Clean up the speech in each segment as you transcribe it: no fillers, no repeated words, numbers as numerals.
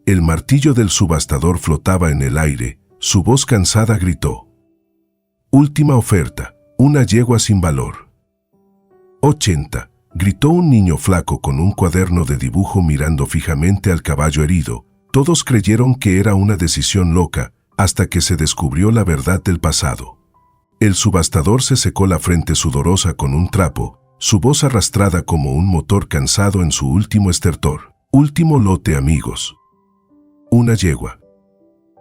El martillo del subastador flotaba en el aire. Su voz cansada gritó: «Última oferta, una yegua sin valor». 80, gritó un niño flaco con un cuaderno de dibujo mirando fijamente al caballo herido. Todos creyeron que era una decisión loca, hasta que se descubrió la verdad del pasado. El subastador se secó la frente sudorosa con un trapo, su voz arrastrada como un motor cansado en su último estertor. Último lote, amigos. Una yegua.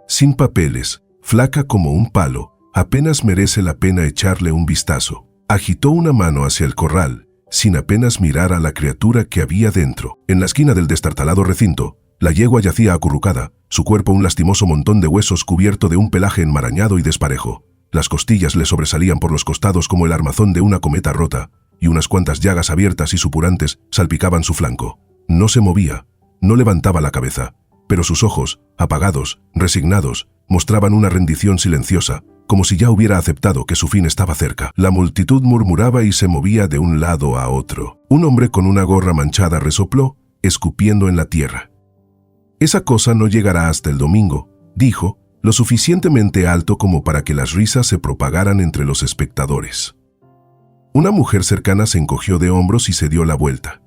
Sin papeles, flaca como un palo, apenas merece la pena echarle un vistazo. Agitó una mano hacia el corral, sin apenas mirar a la criatura que había dentro. En la esquina del destartalado recinto, la yegua yacía acurrucada, su cuerpo un lastimoso montón de huesos cubierto de un pelaje enmarañado y desparejo. Las costillas le sobresalían por los costados como el armazón de una cometa rota, y unas cuantas llagas abiertas y supurantes salpicaban su flanco. No se movía, no levantaba la cabeza, pero sus ojos, apagados, resignados, mostraban una rendición silenciosa, como si ya hubiera aceptado que su fin estaba cerca. La multitud murmuraba y se movía de un lado a otro. Un hombre con una gorra manchada resopló, escupiendo en la tierra. «Esa cosa no llegará hasta el domingo», dijo, lo suficientemente alto como para que las risas se propagaran entre los espectadores. Una mujer cercana se encogió de hombros y se dio la vuelta.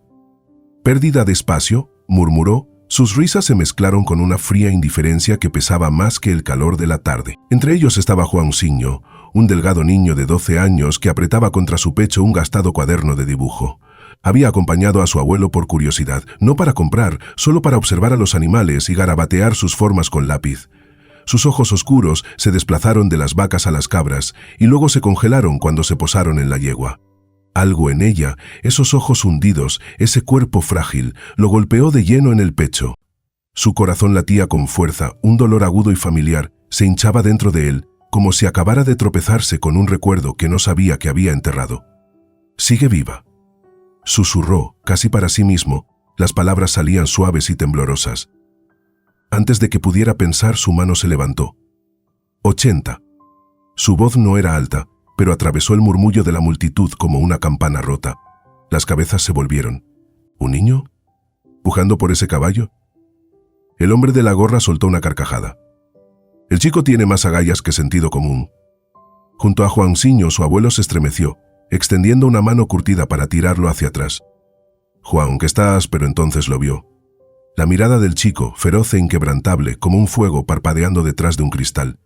«Pérdida de espacio», murmuró. Sus risas se mezclaron con una fría indiferencia que pesaba más que el calor de la tarde. Entre ellos estaba Juanciño, un delgado niño de 12 años que apretaba contra su pecho un gastado cuaderno de dibujo. Había acompañado a su abuelo por curiosidad, no para comprar, solo para observar a los animales y garabatear sus formas con lápiz. Sus ojos oscuros se desplazaron de las vacas a las cabras y luego se congelaron cuando se posaron en la yegua. Algo en ella, esos ojos hundidos, ese cuerpo frágil, lo golpeó de lleno en el pecho. Su corazón latía con fuerza, un dolor agudo y familiar se hinchaba dentro de él, como si acabara de tropezarse con un recuerdo que no sabía que había enterrado. «Sigue viva», susurró, casi para sí mismo. Las palabras salían suaves y temblorosas. Antes de que pudiera pensar, su mano se levantó. 80. Su voz no era alta, pero atravesó el murmullo de la multitud como una campana rota. Las cabezas se volvieron. ¿Un niño? ¿Pujando por ese caballo? El hombre de la gorra soltó una carcajada. «El chico tiene más agallas que sentido común». Junto a Juanciño, su abuelo se estremeció, extendiendo una mano curtida para tirarlo hacia atrás. «Juan, que estás», pero entonces lo vio. La mirada del chico, feroz e inquebrantable, como un fuego parpadeando detrás de un cristal.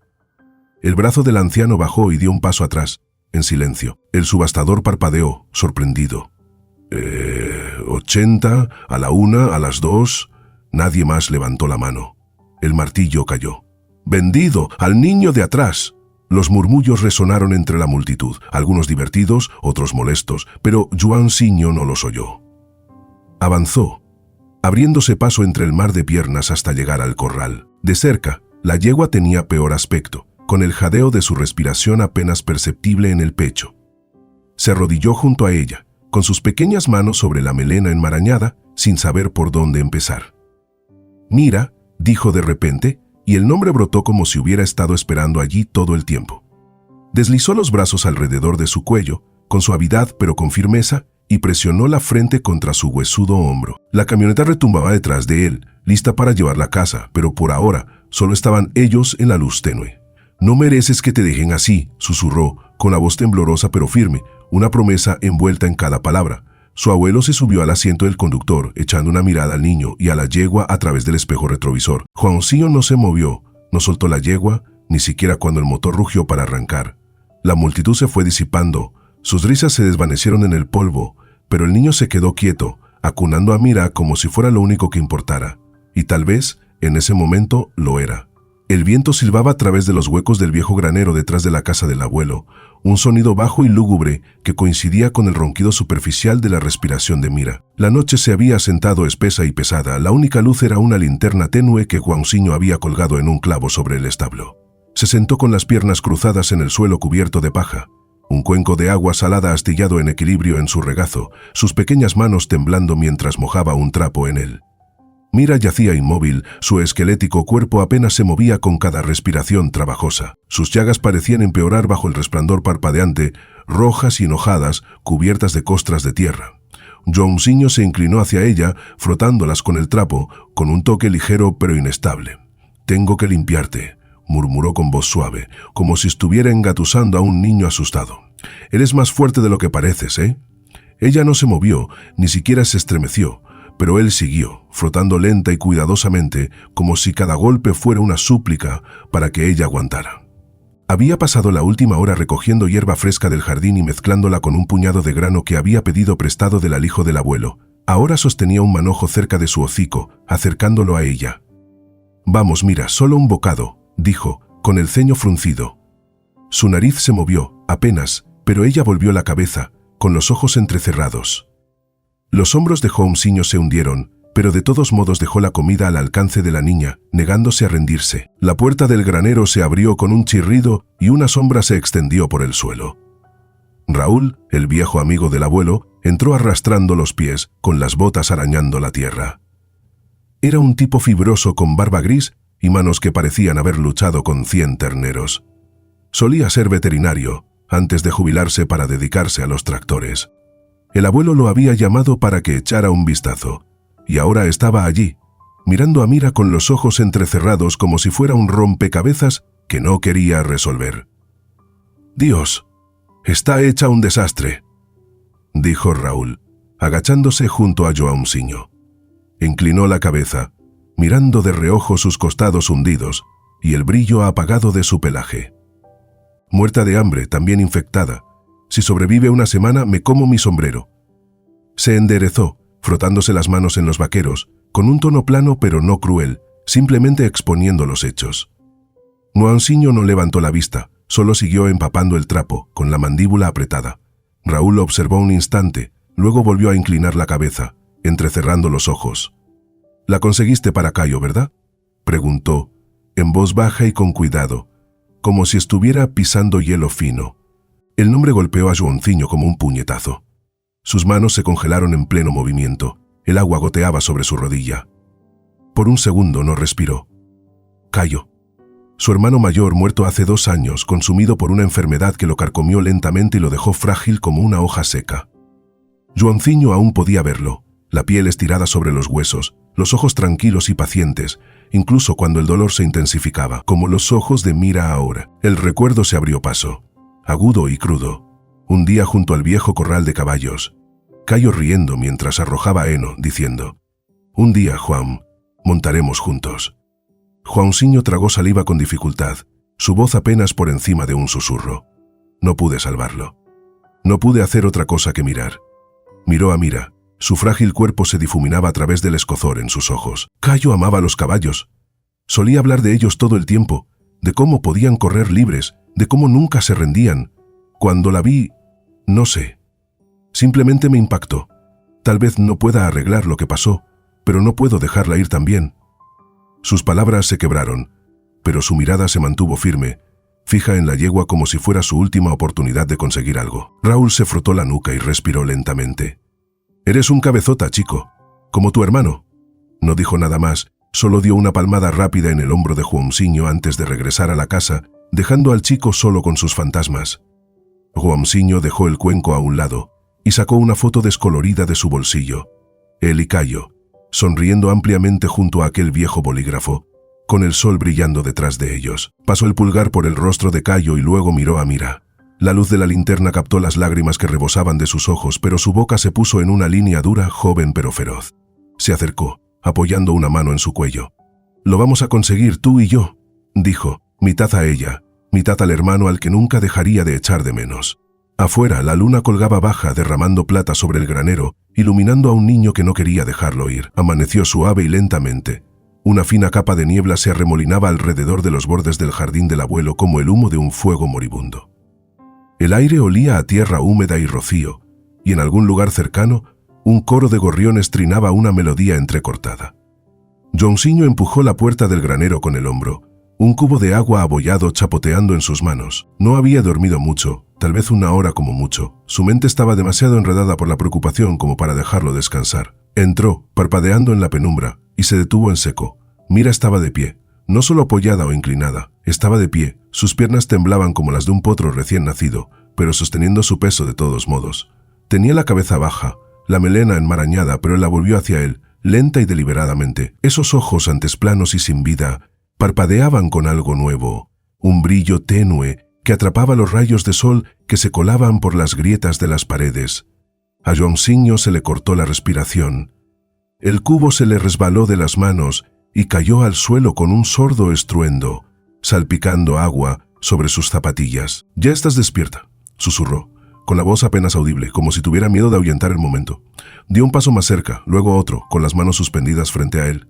El brazo del anciano bajó y dio un paso atrás, en silencio. El subastador parpadeó, sorprendido. 80, a la 1, a las 2... Nadie más levantó la mano. El martillo cayó. «¡Vendido! ¡Al niño de atrás!». Los murmullos resonaron entre la multitud, algunos divertidos, otros molestos, pero Juanciño no los oyó. Avanzó, abriéndose paso entre el mar de piernas hasta llegar al corral. De cerca, la yegua tenía peor aspecto, con el jadeo de su respiración apenas perceptible en el pecho. Se arrodilló junto a ella, con sus pequeñas manos sobre la melena enmarañada, sin saber por dónde empezar. «Mira», dijo de repente, y el nombre brotó como si hubiera estado esperando allí todo el tiempo. Deslizó los brazos alrededor de su cuello, con suavidad pero con firmeza, y presionó la frente contra su huesudo hombro. La camioneta retumbaba detrás de él, lista para llevarla a casa, pero por ahora solo estaban ellos en la luz tenue. «No mereces que te dejen así», susurró, con la voz temblorosa pero firme, una promesa envuelta en cada palabra. Su abuelo se subió al asiento del conductor, echando una mirada al niño y a la yegua a través del espejo retrovisor. Juanciño no se movió, no soltó la yegua, ni siquiera cuando el motor rugió para arrancar. La multitud se fue disipando, sus risas se desvanecieron en el polvo, pero el niño se quedó quieto, acunando a Mira como si fuera lo único que importara. Y tal vez, en ese momento, lo era. El viento silbaba a través de los huecos del viejo granero detrás de la casa del abuelo, un sonido bajo y lúgubre que coincidía con el ronquido superficial de la respiración de Mira. La noche se había asentado espesa y pesada, la única luz era una linterna tenue que Juanciño había colgado en un clavo sobre el establo. Se sentó con las piernas cruzadas en el suelo cubierto de paja, un cuenco de agua salada astillado en equilibrio en su regazo, sus pequeñas manos temblando mientras mojaba un trapo en él. Mira yacía inmóvil, su esquelético cuerpo apenas se movía con cada respiración trabajosa. Sus llagas parecían empeorar bajo el resplandor parpadeante, rojas y enojadas, cubiertas de costras de tierra. Joãozinho se inclinó hacia ella, frotándolas con el trapo, con un toque ligero pero inestable. «Tengo que limpiarte», murmuró con voz suave, como si estuviera engatusando a un niño asustado. «Eres más fuerte de lo que pareces, ¿eh?» Ella no se movió, ni siquiera se estremeció, pero él siguió, frotando lenta y cuidadosamente, como si cada golpe fuera una súplica para que ella aguantara. Había pasado la última hora recogiendo hierba fresca del jardín y mezclándola con un puñado de grano que había pedido prestado del alijo del abuelo. Ahora sostenía un manojo cerca de su hocico, acercándolo a ella. «Vamos, mira, solo un bocado», dijo, con el ceño fruncido. Su nariz se movió, apenas, pero ella volvió la cabeza, con los ojos entrecerrados. Los hombros de Joãozinho se hundieron, pero de todos modos dejó la comida al alcance de la niña, negándose a rendirse. La puerta del granero se abrió con un chirrido y una sombra se extendió por el suelo. Raúl, el viejo amigo del abuelo, entró arrastrando los pies, con las botas arañando la tierra. Era un tipo fibroso con barba gris y manos que parecían haber luchado con 100 terneros. Solía ser veterinario, antes de jubilarse para dedicarse a los tractores. El abuelo lo había llamado para que echara un vistazo, y ahora estaba allí, mirando a Mira con los ojos entrecerrados como si fuera un rompecabezas que no quería resolver. «Dios, está hecha un desastre», dijo Raúl, agachándose junto a Joãozinho. Inclinó la cabeza, mirando de reojo sus costados hundidos y el brillo apagado de su pelaje. «Muerta de hambre, también infectada. Si sobrevive una semana, me como mi sombrero». Se enderezó, frotándose las manos en los vaqueros, con un tono plano pero no cruel, simplemente exponiendo los hechos. Joãozinho no levantó la vista, solo siguió empapando el trapo, con la mandíbula apretada. Raúl lo observó un instante, luego volvió a inclinar la cabeza, entrecerrando los ojos. «La conseguiste para Caio, ¿verdad?», preguntó, en voz baja y con cuidado, como si estuviera pisando hielo fino. El nombre golpeó a Joãozinho como un puñetazo. Sus manos se congelaron en pleno movimiento. El agua goteaba sobre su rodilla. Por un segundo no respiró. Caio. Su hermano mayor, muerto hace 2 años, consumido por una enfermedad que lo carcomió lentamente y lo dejó frágil como una hoja seca. Joãozinho aún podía verlo, la piel estirada sobre los huesos, los ojos tranquilos y pacientes, incluso cuando el dolor se intensificaba, como los ojos de Mira ahora. El recuerdo se abrió paso, agudo y crudo. Un día junto al viejo corral de caballos, Caio riendo mientras arrojaba heno, diciendo: «Un día, Juan, montaremos juntos». Joãozinho tragó saliva con dificultad, su voz apenas por encima de un susurro. No pude salvarlo. No pude hacer otra cosa que mirar. Miró a Mira. Su frágil cuerpo se difuminaba a través del escozor en sus ojos. Caio amaba los caballos. Solía hablar de ellos todo el tiempo, de cómo podían correr libres, de cómo nunca se rendían. Cuando la vi, no sé. Simplemente me impactó. Tal vez no pueda arreglar lo que pasó, pero no puedo dejarla ir también. Sus palabras se quebraron, pero su mirada se mantuvo firme, fija en la yegua como si fuera su última oportunidad de conseguir algo. Raúl se frotó la nuca y respiró lentamente. «Eres un cabezota, chico, como tu hermano». No dijo nada más, solo dio una palmada rápida en el hombro de Joãozinho antes de regresar a la casa, dejando al chico solo con sus fantasmas. Joãozinho dejó el cuenco a un lado y sacó una foto descolorida de su bolsillo. Él y Caio, sonriendo ampliamente junto a aquel viejo bolígrafo, con el sol brillando detrás de ellos. Pasó el pulgar por el rostro de Caio y luego miró a Mira. La luz de la linterna captó las lágrimas que rebosaban de sus ojos, pero su boca se puso en una línea dura, joven pero feroz. Se acercó, apoyando una mano en su cuello. «Lo vamos a conseguir tú y yo», dijo, mitad a ella, mitad al hermano al que nunca dejaría de echar de menos. Afuera, la luna colgaba baja, derramando plata sobre el granero, iluminando a un niño que no quería dejarlo ir. Amaneció suave y lentamente. Una fina capa de niebla se arremolinaba alrededor de los bordes del jardín del abuelo como el humo de un fuego moribundo. El aire olía a tierra húmeda y rocío, y en algún lugar cercano, un coro de gorriones trinaba una melodía entrecortada. Joãozinho empujó la puerta del granero con el hombro, un cubo de agua abollado chapoteando en sus manos. No había dormido mucho, tal vez 1 hora como mucho. Su mente estaba demasiado enredada por la preocupación como para dejarlo descansar. Entró, parpadeando en la penumbra, y se detuvo en seco. Mira estaba de pie, no solo apoyada o inclinada, estaba de pie. Sus piernas temblaban como las de un potro recién nacido, pero sosteniendo su peso de todos modos. Tenía la cabeza baja, la melena enmarañada, pero él la volvió hacia él, lenta y deliberadamente. Esos ojos antes planos y sin vida parpadeaban con algo nuevo, un brillo tenue que atrapaba los rayos de sol que se colaban por las grietas de las paredes. A Joãozinho se le cortó la respiración. El cubo se le resbaló de las manos y cayó al suelo con un sordo estruendo, salpicando agua sobre sus zapatillas. «Ya estás despierta», susurró, con la voz apenas audible, como si tuviera miedo de ahuyentar el momento. Dio un paso más cerca, luego otro, con las manos suspendidas frente a él.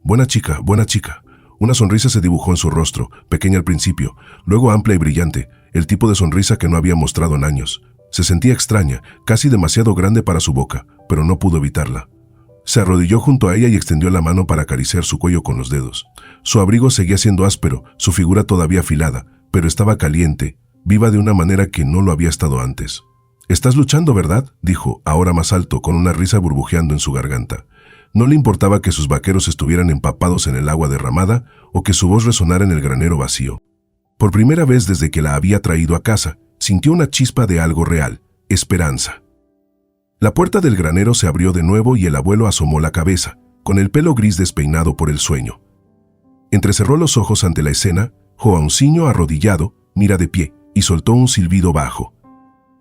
«Buena chica, buena chica». Una sonrisa se dibujó en su rostro, pequeña al principio, luego amplia y brillante, el tipo de sonrisa que no había mostrado en años. Se sentía extraña, casi demasiado grande para su boca, pero no pudo evitarla. Se arrodilló junto a ella y extendió la mano para acariciar su cuello con los dedos. Su abrigo seguía siendo áspero, su figura todavía afilada, pero estaba caliente, viva de una manera que no lo había estado antes. «Estás luchando, ¿verdad?», dijo, ahora más alto, con una risa burbujeando en su garganta. No le importaba que sus vaqueros estuvieran empapados en el agua derramada o que su voz resonara en el granero vacío. Por primera vez desde que la había traído a casa, sintió una chispa de algo real, esperanza. La puerta del granero se abrió de nuevo y el abuelo asomó la cabeza, con el pelo gris despeinado por el sueño. Entrecerró los ojos ante la escena. Joãozinho, arrodillado, mira de pie, y soltó un silbido bajo.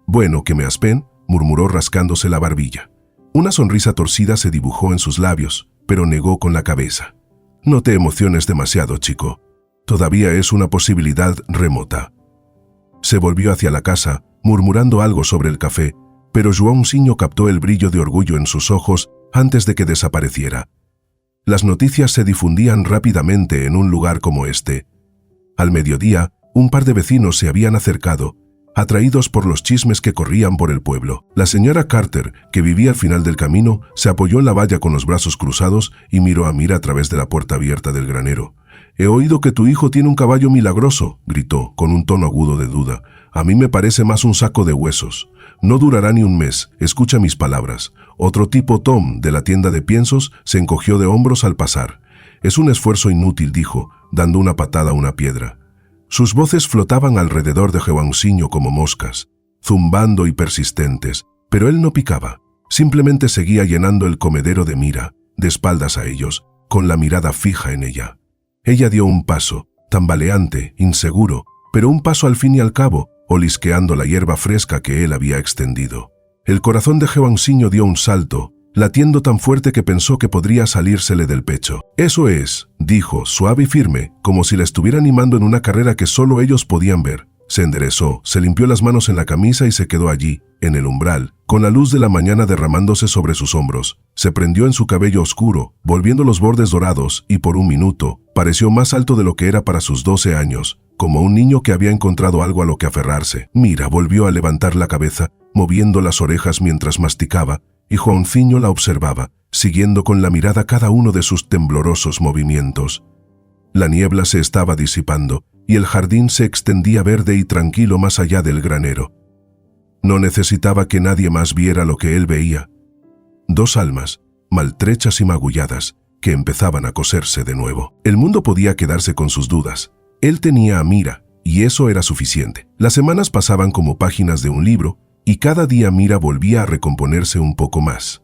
«Bueno, que me aspen», murmuró rascándose la barbilla. Una sonrisa torcida se dibujó en sus labios, pero negó con la cabeza. «No te emociones demasiado, chico. Todavía es una posibilidad remota». Se volvió hacia la casa, murmurando algo sobre el café, pero Joãozinho captó el brillo de orgullo en sus ojos antes de que desapareciera. Las noticias se difundían rápidamente en un lugar como este. Al mediodía, un par de vecinos se habían acercado, atraídos por los chismes que corrían por el pueblo. La señora Carter, que vivía al final del camino, se apoyó en la valla con los brazos cruzados y miró a Mira a través de la puerta abierta del granero. «He oído que tu hijo tiene un caballo milagroso», gritó, con un tono agudo de duda. «A mí me parece más un saco de huesos. No durará ni un mes, escucha mis palabras». Otro tipo, Tom, de la tienda de piensos, se encogió de hombros al pasar. «Es un esfuerzo inútil», dijo, dando una patada a una piedra. Sus voces flotaban alrededor de Joãozinho como moscas, zumbando y persistentes, pero él no picaba. Simplemente seguía llenando el comedero de Mira, de espaldas a ellos, con la mirada fija en ella. Ella dio un paso, tambaleante, inseguro, pero un paso al fin y al cabo, olisqueando la hierba fresca que él había extendido. El corazón de Joãozinho dio un salto, latiendo tan fuerte que pensó que podría salírsele del pecho. «Eso es», dijo, suave y firme, como si la estuviera animando en una carrera que solo ellos podían ver. Se enderezó, se limpió las manos en la camisa y se quedó allí, en el umbral, con la luz de la mañana derramándose sobre sus hombros. Se prendió en su cabello oscuro, volviendo los bordes dorados, y por un minuto, pareció más alto de lo que era para sus 12 años, como un niño que había encontrado algo a lo que aferrarse. Mira volvió a levantar la cabeza, moviendo las orejas mientras masticaba, y Joãozinho la observaba, siguiendo con la mirada cada uno de sus temblorosos movimientos. La niebla se estaba disipando, y el jardín se extendía verde y tranquilo más allá del granero. No necesitaba que nadie más viera lo que él veía. Dos almas, maltrechas y magulladas, que empezaban a coserse de nuevo. El mundo podía quedarse con sus dudas. Él tenía a Mira, y eso era suficiente. Las semanas pasaban como páginas de un libro, y cada día Mira volvía a recomponerse un poco más.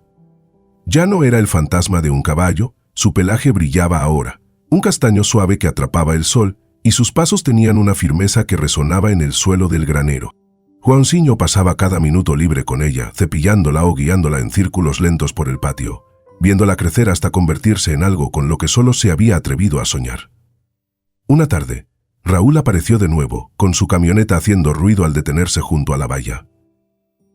Ya no era el fantasma de un caballo, su pelaje brillaba ahora, un castaño suave que atrapaba el sol, y sus pasos tenían una firmeza que resonaba en el suelo del granero. Joãozinho pasaba cada minuto libre con ella, cepillándola o guiándola en círculos lentos por el patio, viéndola crecer hasta convertirse en algo con lo que solo se había atrevido a soñar. Una tarde, Raúl apareció de nuevo, con su camioneta haciendo ruido al detenerse junto a la valla.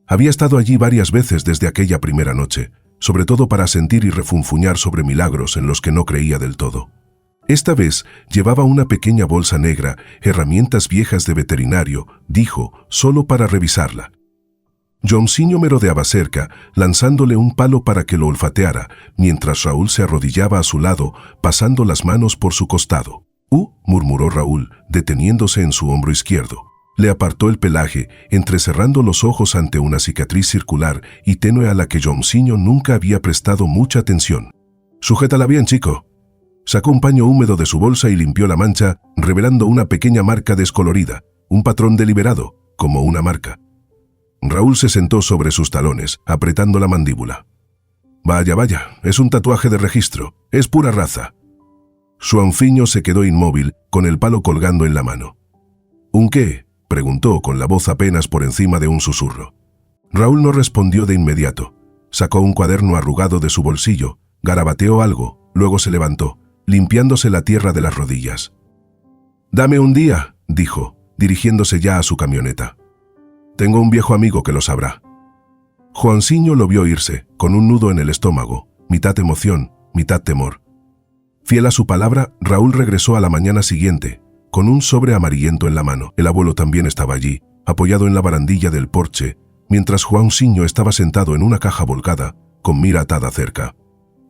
Había estado allí varias veces desde aquella primera noche, sobre todo para sentir y refunfuñar sobre milagros en los que no creía del todo. Esta vez llevaba una pequeña bolsa negra, herramientas viejas de veterinario, dijo, solo para revisarla. Joãozinho merodeaba cerca, lanzándole un palo para que lo olfateara, mientras Raúl se arrodillaba a su lado, pasando las manos por su costado. Murmuró Raúl, deteniéndose en su hombro izquierdo. Le apartó el pelaje, entrecerrando los ojos ante una cicatriz circular y tenue a la que Joãozinho nunca había prestado mucha atención. «Sujétala bien, chico». Sacó un paño húmedo de su bolsa y limpió la mancha, revelando una pequeña marca descolorida, un patrón deliberado, como una marca. Raúl se sentó sobre sus talones, apretando la mandíbula. Vaya, vaya, es un tatuaje de registro, es pura raza. Su anfiño se quedó inmóvil, con el palo colgando en la mano. ¿Un qué?, preguntó con la voz apenas por encima de un susurro. Raúl no respondió de inmediato. Sacó un cuaderno arrugado de su bolsillo, garabateó algo, luego se levantó, limpiándose la tierra de las rodillas. «Dame un día», dijo, dirigiéndose ya a su camioneta. «Tengo un viejo amigo que lo sabrá». Juanciño lo vio irse, con un nudo en el estómago, mitad emoción, mitad temor. Fiel a su palabra, Raúl regresó a la mañana siguiente, con un sobre amarillento en la mano. El abuelo también estaba allí, apoyado en la barandilla del porche, mientras Juanciño estaba sentado en una caja volcada, con mira atada cerca.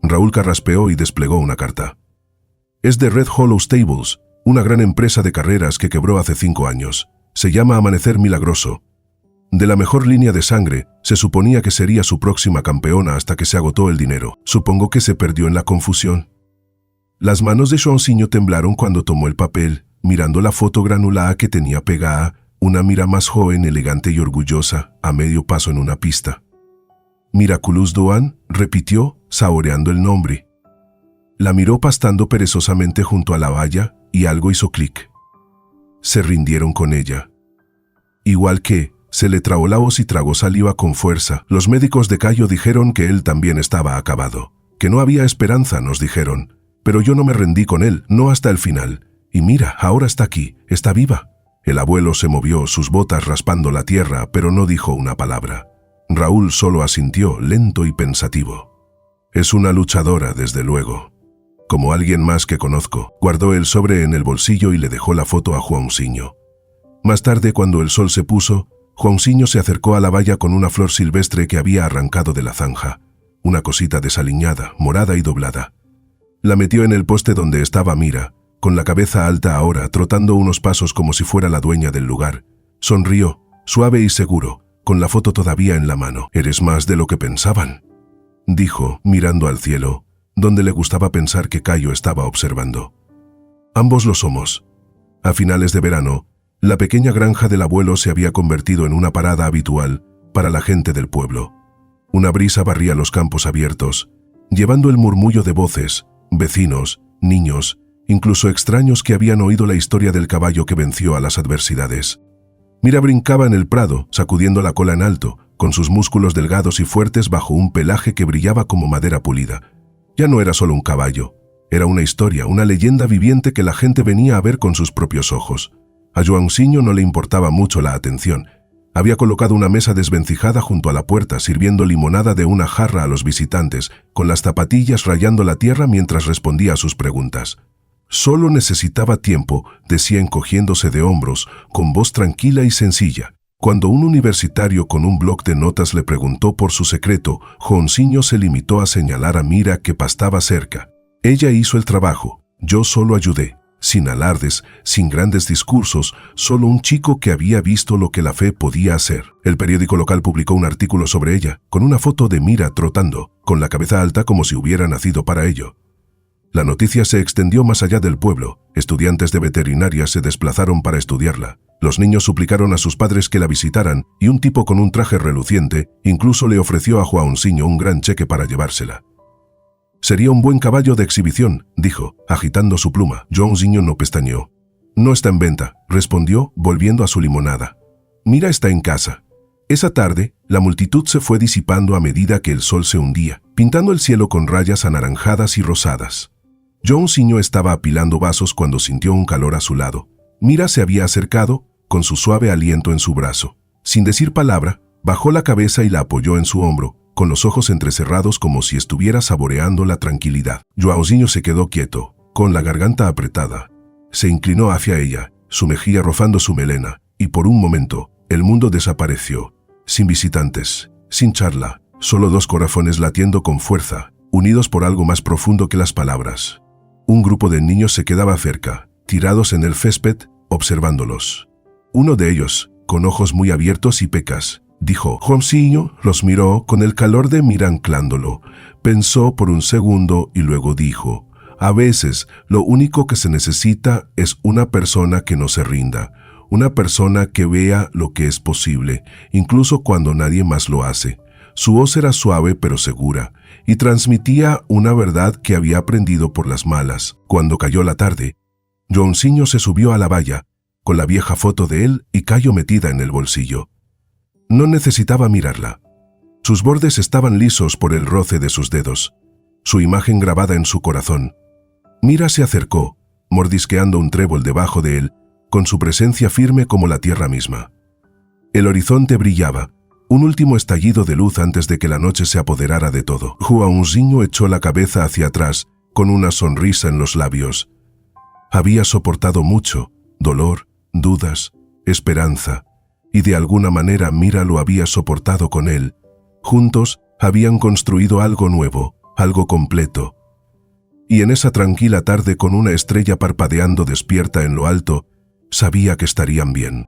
Raúl carraspeó y desplegó una carta. «Es de Red Hollow Stables, una gran empresa de carreras que quebró hace 5 años. Se llama Amanecer Milagroso. De la mejor línea de sangre, se suponía que sería su próxima campeona hasta que se agotó el dinero. Supongo que se perdió en la confusión». Las manos de Juanciño temblaron cuando tomó el papel, mirando la foto granulada que tenía pegada, una mira más joven, elegante y orgullosa, a medio paso en una pista. «Miraculous Doan», repitió, saboreando el nombre. La miró pastando perezosamente junto a la valla y algo hizo clic. Se rindieron con ella. Igual que, se le trabó la voz y tragó saliva con fuerza. Los médicos de Cayo dijeron que él también estaba acabado, que no había esperanza, nos dijeron. Pero yo no me rendí con él, no hasta el final. Y mira, ahora está aquí, está viva. El abuelo se movió, sus botas raspando la tierra, pero no dijo una palabra. Raúl solo asintió, lento y pensativo. Es una luchadora, desde luego. Como alguien más que conozco. Guardó el sobre en el bolsillo y le dejó la foto a Juanciño. Más tarde, cuando el sol se puso, Juanciño se acercó a la valla con una flor silvestre que había arrancado de la zanja. Una cosita desaliñada, morada y doblada. La metió en el poste donde estaba Mira, con la cabeza alta ahora, trotando unos pasos como si fuera la dueña del lugar. Sonrió, suave y seguro, con la foto todavía en la mano. «Eres más de lo que pensaban», dijo, mirando al cielo, donde le gustaba pensar que Cayo estaba observando. «Ambos lo somos». A finales de verano, la pequeña granja del abuelo se había convertido en una parada habitual para la gente del pueblo. Una brisa barría los campos abiertos, llevando el murmullo de voces, vecinos, niños, incluso extraños que habían oído la historia del caballo que venció a las adversidades. Mira brincaba en el prado, sacudiendo la cola en alto, con sus músculos delgados y fuertes bajo un pelaje que brillaba como madera pulida. Ya no era solo un caballo, era una historia, una leyenda viviente que la gente venía a ver con sus propios ojos. A Juanciño no le importaba mucho la atención. Había colocado una mesa desvencijada junto a la puerta, sirviendo limonada de una jarra a los visitantes, con las zapatillas rayando la tierra mientras respondía a sus preguntas. Solo necesitaba tiempo, decía encogiéndose de hombros, con voz tranquila y sencilla. Cuando un universitario con un bloc de notas le preguntó por su secreto, Juanciño se limitó a señalar a Mira que pastaba cerca. Ella hizo el trabajo, yo solo ayudé. Sin alardes, sin grandes discursos, solo un chico que había visto lo que la fe podía hacer. El periódico local publicó un artículo sobre ella, con una foto de Mira trotando, con la cabeza alta como si hubiera nacido para ello. La noticia se extendió más allá del pueblo. Estudiantes de veterinaria se desplazaron para estudiarla. Los niños suplicaron a sus padres que la visitaran y un tipo con un traje reluciente incluso le ofreció a Juanciño un gran cheque para llevársela. «Sería un buen caballo de exhibición», dijo, agitando su pluma. Juanciño no pestañeó. «No está en venta», respondió, volviendo a su limonada. «Mira está en casa». Esa tarde, la multitud se fue disipando a medida que el sol se hundía, pintando el cielo con rayas anaranjadas y rosadas. Juanciño estaba apilando vasos cuando sintió un calor a su lado. Mira se había acercado, con su suave aliento en su brazo. Sin decir palabra, bajó la cabeza y la apoyó en su hombro, con los ojos entrecerrados como si estuviera saboreando la tranquilidad. Juanciño se quedó quieto, con la garganta apretada. Se inclinó hacia ella, su mejilla rozando su melena, y por un momento, el mundo desapareció. Sin visitantes, sin charla, solo dos corazones latiendo con fuerza, unidos por algo más profundo que las palabras. Un grupo de niños se quedaba cerca, tirados en el césped, observándolos. Uno de ellos, con ojos muy abiertos y pecas, dijo. Juanciño los miró con el calor de Mira anclándolo. Pensó por un segundo y luego dijo: «A veces, lo único que se necesita es una persona que no se rinda, una persona que vea lo que es posible, incluso cuando nadie más lo hace. Su voz era suave pero segura, y transmitía una verdad que había aprendido por las malas. Cuando cayó la tarde, Joãozinho se subió a la valla, con la vieja foto de él y Cayo metida en el bolsillo. No necesitaba mirarla. Sus bordes estaban lisos por el roce de sus dedos, su imagen grabada en su corazón. Mira se acercó, mordisqueando un trébol debajo de él, con su presencia firme como la tierra misma. El horizonte brillaba, un último estallido de luz antes de que la noche se apoderara de todo. Joãozinho echó la cabeza hacia atrás, con una sonrisa en los labios. Había soportado mucho, dolor, dudas, esperanza, y de alguna manera Mira lo había soportado con él. Juntos habían construido algo nuevo, algo completo. Y en esa tranquila tarde, con una estrella parpadeando despierta en lo alto, sabía que estarían bien.